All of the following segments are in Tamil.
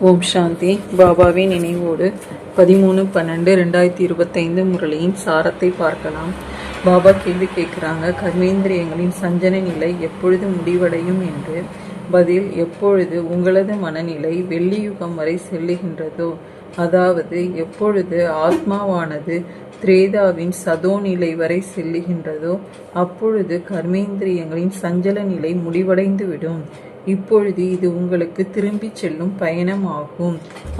ஓம் சாந்தி. பாபாவின் நினைவோடு 13/12/2025 முரளியின் சாரத்தை பார்க்கலாம். பாபா கேள்வி கேட்குறாங்க, கர்மேந்திரியங்களின் சஞ்சன நிலை எப்பொழுது முடிவடையும் என்று. பதில்: எப்பொழுது உங்களது மனநிலை வெள்ளி யுகம் வரை செல்லுகின்றதோ, அதாவது எப்பொழுது ஆத்மாவானது திரேதாவின் சதோ நிலை வரை செல்லுகின்றதோ, அப்பொழுது கர்மேந்திரியங்களின் சஞ்சல நிலை முடிவடைந்துவிடும். இப்பொழுது இது உங்களுக்கு திரும்பிச் செல்லும் பயணம் ஆகும்.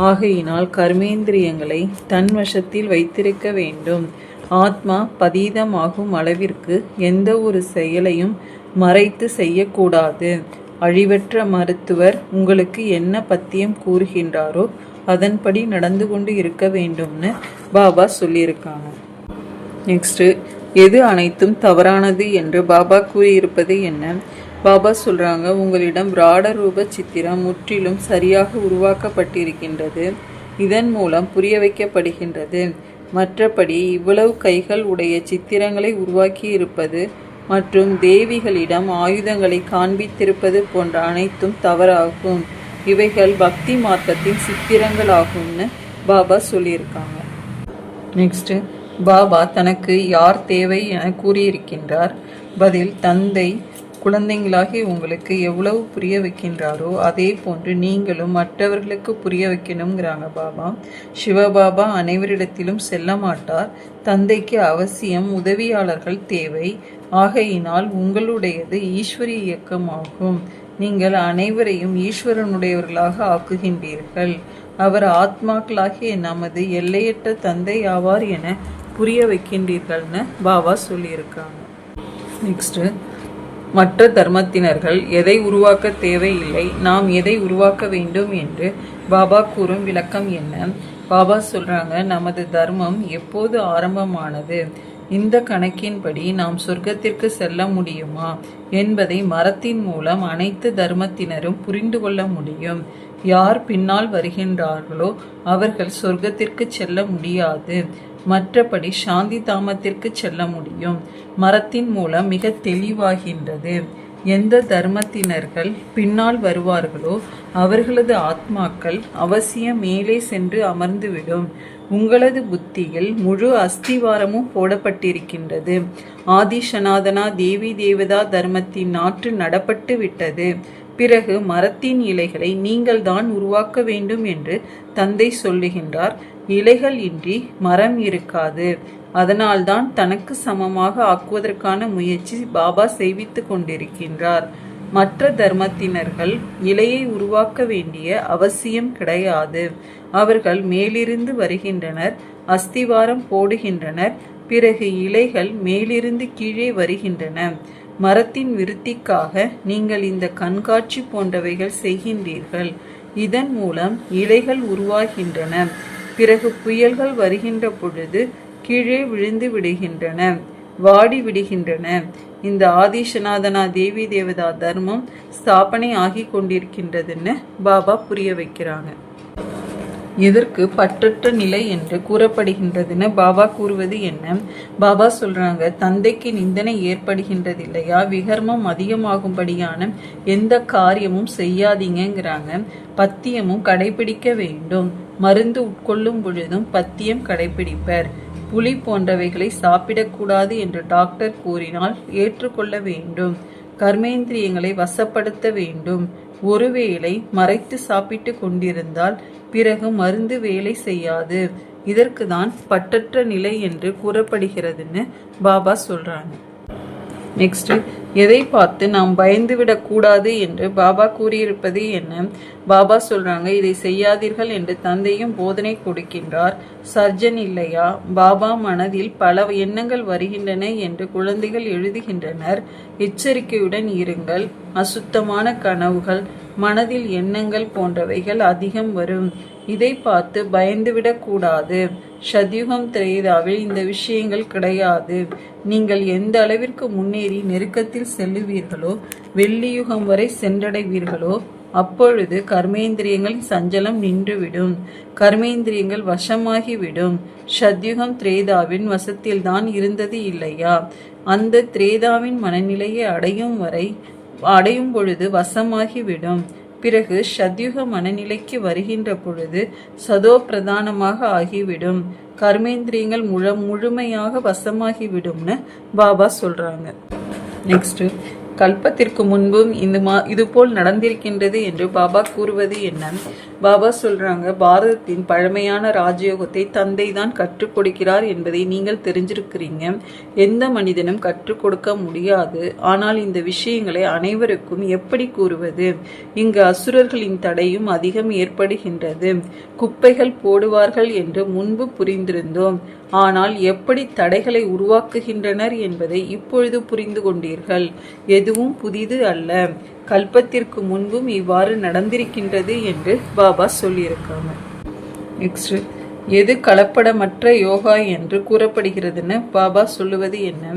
ஆகையினால் கர்மேந்திரியங்களை தன் வசத்தில் வைத்திருக்க வேண்டும். ஆத்மா பதீதமாகும் அளவிற்கு எந்த ஒரு செயலையும் மறைத்து செய்யக்கூடாது. அழிவற்ற மருத்துவர் உங்களுக்கு என்ன பத்தியம் கூறுகின்றாரோ அதன்படி நடந்து கொண்டு இருக்க வேண்டும்னு பாபா சொல்லியிருக்காங்க. நெக்ஸ்ட்டு, எது அனைத்தும் தவறானது என்று பாபா கூறியிருப்பது என்ன? பாபா சொல்கிறாங்க, உங்களிடம் விராட ரூப சித்திரம் முற்றிலும் சரியாக உருவாக்கப்பட்டிருக்கின்றது. இதன் மூலம் புரிய வைக்கப்படுகின்றது. மற்றபடி இவ்வளவு கைகள் உடைய சித்திரங்களை உருவாக்கி இருப்பது மற்றும் தேவிகளிடம் ஆயுதங்களை காண்பித்திருப்பது போன்ற அனைத்தும் தவறாகும். இவைகள் பக்தி மார்க்கத்தின் சித்திரங்கள் ஆகும்னு பாபா சொல்லியிருக்காங்க. நெக்ஸ்ட்டு, பாபா தனக்கு யார் தேவை என கூறியிருக்கின்றார். பதில்: தந்தை குழந்தைங்களாகி உங்களுக்கு எவ்வளவு புரிய வைக்கின்றாரோ அதே போன்று நீங்களும் மற்றவர்களுக்கு புரிய வைக்கணுங்கிறாங்க பாபா. சிவபாபா அனைவரிடத்திலும் செல்ல மாட்டார். தந்தைக்கு அவசியம் உதவியாளர்கள் தேவை. ஆகையினால் உங்களுடையது ஈஸ்வரிய இயக்கமாகும். நீங்கள் அனைவரையும் ஈஸ்வரனுடையவர்களாக ஆக்குகின்றீர்கள். அவர் ஆத்மாக்களாகிய நமது எல்லையற்ற தந்தை ஆவார் என புரிய வைக்கின்றீர்கள்னு பாபா சொல்லியிருக்காங்க. நெக்ஸ்ட்டு, மற்ற தர்மத்தினர்கள் எதை உருவாக்க தேவையில்லை, நாம் எதை உருவாக்க வேண்டும் என்று பாபா கூறும் விளக்கம் என்ன? பாபா சொல்றாங்க, நமது தர்மம் எப்போது ஆரம்பமானது, இந்த கணக்கின்படி நாம் சொர்க்கத்திற்கு செல்ல முடியுமா என்பதை மரத்தின் மூலம் அனைத்து தர்மத்தினரும் புரிந்து கொள்ள முடியும். யார் பின்னால் வருகின்றார்களோ அவர்கள் சொர்க்கத்திற்கு செல்ல முடியாது. மற்றபடி சாந்தி தாமத்திற்கு செல்ல முடியும். மரத்தின் மூலம் மிக தெளிவாகின்றது. எந்த தர்மத்தினர்கள் பின்னால் வருவார்களோ அவர்களது ஆத்மாக்கள் அவசியம் மேலே சென்று அமர்ந்துவிடும். உங்களது புத்தியில் முழு அஸ்திவாரமும் போடப்பட்டிருக்கின்றது. ஆதி சனாதனா தேவி தேவதா தர்மத்தின் நாற்று நடப்பட்டு விட்டது. பிறகு மரத்தின் இலைகளை நீங்கள் தான் உருவாக்க வேண்டும் என்று தந்தை சொல்லுகின்றார். இலைகள் இன்றி மரம் இருக்காது. அதனால்தான் தனக்கு சமமாக ஆக்குவதற்கான முயற்சி பாபா செய்வித்து கொண்டிருக்கின்றார். மற்ற தர்மத்தினர்கள் இலையை உருவாக்க வேண்டிய அவசியம் கிடையாது. அவர்கள் மேலிருந்து வருகின்றனர், அஸ்திவாரம் போடுகின்றனர், பிறகு இலைகள் மேலிருந்து கீழே வருகின்றன. மரத்தின் விருத்திக்காக நீங்கள் இந்த கண்காட்சி போன்றவைகள் செய்கின்றீர்கள். இதன் மூலம் இலைகள் உருவாகின்றன. பிறகு புயல்கள் வருகின்ற பொழுது கீழே விழுந்து விடுகின்றன, வாடி விடுகின்றன. இந்த ஆதிசநாதனா தேவி தேவதா தர்மம் ஸ்தாபனை ஆகி கொண்டிருக்கின்றதுன்னு பாபா புரிய வைக்கிறாங்க. எதற்கு பற்றற்ற நிலை என்று கூறப்படுகின்றதுன்னு பாபா கூறுவது என்ன? பாபா சொல்றாங்க, தந்தைக்கு நிந்தனை ஏற்படுகின்றது இல்லையா, விகர்மம் அதிகமாகும்படியான எந்த காரியமும் செய்யாதீங்கிறாங்க. பத்தியமும் கடைபிடிக்க வேண்டும். மருந்து உட்கொள்ளும் பொழுதும் பத்தியம் கடைபிடிப்பர். புலி போன்றவைகளை சாப்பிடக்கூடாது என்று டாக்டர் கூறினால் ஏற்றுக்கொள்ள வேண்டும். கர்மேந்திரியங்களை வசப்படுத்த வேண்டும். ஒருவேளை மறைத்து சாப்பிட்டு கொண்டிருந்தால் பிறகு மருந்து வேலை செய்யாது. இதற்கு தான் பற்றற்ற நிலை என்று கூறப்படுகிறதுன்னு பாபா சொல்றாங்க. நெக்ஸ்ட், எதை பார்த்து நாம் பயந்துவிடக் கூடாது என்று பாபா கூறியிருப்பது என்ன? பாபா சொல்றாங்க, இதை செய்யாதீர்கள் என்று தந்தையும் போதனை கொடுக்கின்றார். சர்ஜன் இல்லையா? பாபா மனதில் பல எண்ணங்கள் வருகின்றன என்று குழந்தைகள் எழுதுகின்றனர். எச்சரிக்கையுடன் இருங்கள். அசுத்தமான கனவுகள், மனதில் எண்ணங்கள் போன்றவைகள் அதிகம் வரும். இதை பார்த்து பயந்துவிடக் கூடாது. சத்யுகம் திரேதாவில் இந்த விஷயங்கள் கிடையாது. நீங்கள் எந்த அளவிற்கு முன்னேறி நெருக்கத்தில் செல்லுவீர்களோ, வெள்ளியுகம் வரை சென்றடைவீர்களோ, அப்பொழுது கர்மேந்திரியங்களின் சஞ்சலம் நின்றுவிடும். கர்மேந்திரியங்கள் வசமாகிவிடும். சத்யுகம் திரேதாவின் வசத்தில்தான் இருந்தது இல்லையா? அந்த திரேதாவின் மனநிலையை அடையும் பொழுது வசமாகிவிடும். பிறகு சத்யுக மனநிலைக்கு வருகின்ற பொழுது சதோ பிரதானமாக ஆகிவிடும். கர்மேந்திரியங்கள் முழுமையாக வசமாகிவிடும்னு பாபா சொல்றாங்க. நெக்ஸ்ட், கல்பத்திற்கு முன்பும் இதுபோல் நடந்திருக்கின்றது என்று பாபா கூறுவது என்ன? பாபா சொல்றாங்க, பாரதத்தின் பழமையான ராஜயோகத்தை தந்தை தான் கற்றுக் கொடுக்கிறார் என்பதை நீங்கள் தெரிஞ்சிருக்கிறீங்க. எந்த மனிதனும் கற்றுக் கொடுக்க முடியாது. ஆனால் இந்த விஷயங்களை அனைவருக்கும் எப்படி கூறுவது? இங்கு அசுரர்களின் தடையும் அதிகம் ஏற்படுகின்றது. குப்பைகள் போடுவார்கள் என்று முன்பு புரிந்திருந்தோம். ஆனால் எப்படி தடைகளை உருவாக்குகின்றனர் என்பதை இப்பொழுது புரிந்து கொண்டீர்கள். எதுவும் புதிது அல்ல. கல்பத்திற்கு முன்பும் இவ்வாறு நடந்திருக்கின்றது என்று பாபா சொல்லியிருக்காங்க. நெக்ஸ்ட், எது கலப்படமற்ற யோகா என்று கூறப்படுகிறதுன்னு பாபா சொல்லுவது என்ன?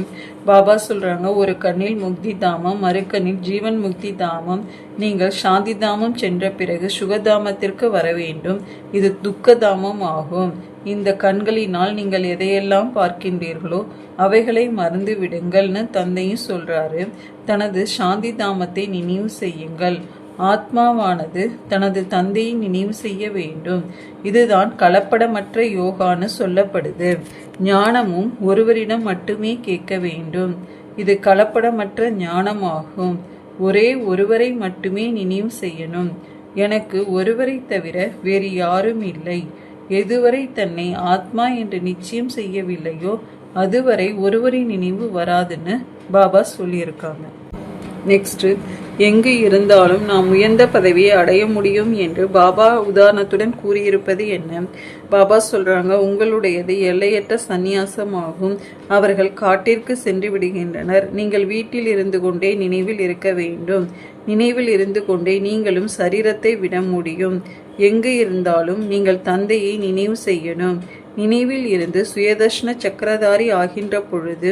பாபா சொல்றாங்க, ஒரு கண்ணில் முக்தி தாமம், மறு கண்ணில் ஜீவன் முக்தி தாமம். நீங்கள் சாந்தி தாமம் சென்ற பிறகு சுகதாமத்திற்கு வர வேண்டும். இது துக்கதாமம் ஆகும். இந்த கண்களினால் நீங்கள் எதையெல்லாம் பார்க்கின்றீர்களோ அவைகளை மறந்து விடுங்கள்னு தந்தையும் சொல்றாரு. தனது சாந்தி தாமத்தை நினைவு செய்யுங்கள். ஆத்மாவானது தனது தந்தையை நினைவு செய்ய வேண்டும். இதுதான் கலப்படமற்ற யோகான்னு சொல்லப்படுது. ஞானமும் ஒருவரிடம் மட்டுமே கேட்க வேண்டும். இது கலப்படமற்ற ஞானமாகும். ஒரே ஒருவரை மட்டுமே நினைவு செய்யணும். எனக்கு ஒருவரை தவிர வேறு யாரும் இல்லை. எதுவரை தன்னை ஆத்மா என்று நிச்சயம் செய்யவில்லையோ அதுவரை ஒருவரின் நினைவு வராதுன்னு பாபா சொல்லியிருக்காங்க. நெக்ஸ்ட், எங்கு இருந்தாலும் நாம் உயர்ந்த பதவியை அடைய முடியும் என்று பாபா உதாரணத்துடன் கூறியிருப்பது என்ன? பாபா சொல்றாங்க, உங்களுடையது எல்லையற்ற சந்நியாசமாகும். அவர்கள் காட்டிற்கு சென்று விடுகின்றனர். நீங்கள் வீட்டில் இருந்து கொண்டே நினைவில் இருக்க வேண்டும். நினைவில் இருந்து கொண்டே நீங்களும் சரீரத்தை விட முடியும். எங்கு இருந்தாலும் நீங்கள் தந்தையை நினைவு செய்யணும். நினைவில் இருந்து சுயதர்ஷன சக்கரதாரி ஆகின்ற பொழுது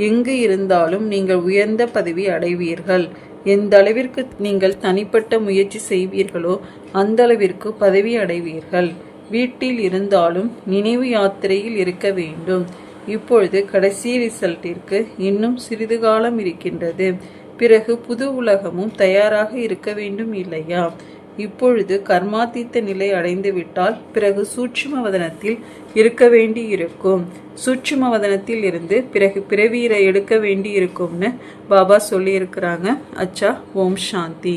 எங்கு இருந்தாலும் நீங்கள் உயர்ந்த பதவி அடைவீர்கள். எந்த அளவிற்கு நீங்கள் தனிப்பட்ட முயற்சி செய்வீர்களோ அந்த அளவிற்கு பதவி அடைவீர்கள். வீட்டில் இருந்தாலும் நினைவு யாத்திரையில் இருக்க வேண்டும். இப்பொழுது கடைசி ரிசல்ட்டிற்கு இன்னும் சிறிது காலம் இருக்கின்றது. பிறகு புது உலகமும் தயாராக இருக்க வேண்டும் இல்லையா? இப்பொழுது கர்மாத்தீத்த நிலை அடைந்து விட்டால் பிறகு சூட்சும வதனத்தில் இருக்க வேண்டி இருக்கும். சூட்சும வதனத்தில் இருந்து பிறகு பிறவியை எடுக்க வேண்டி இருக்கும்னு பாபா சொல்லி இருக்கிறாங்க. அச்சா, ஓம் சாந்தி.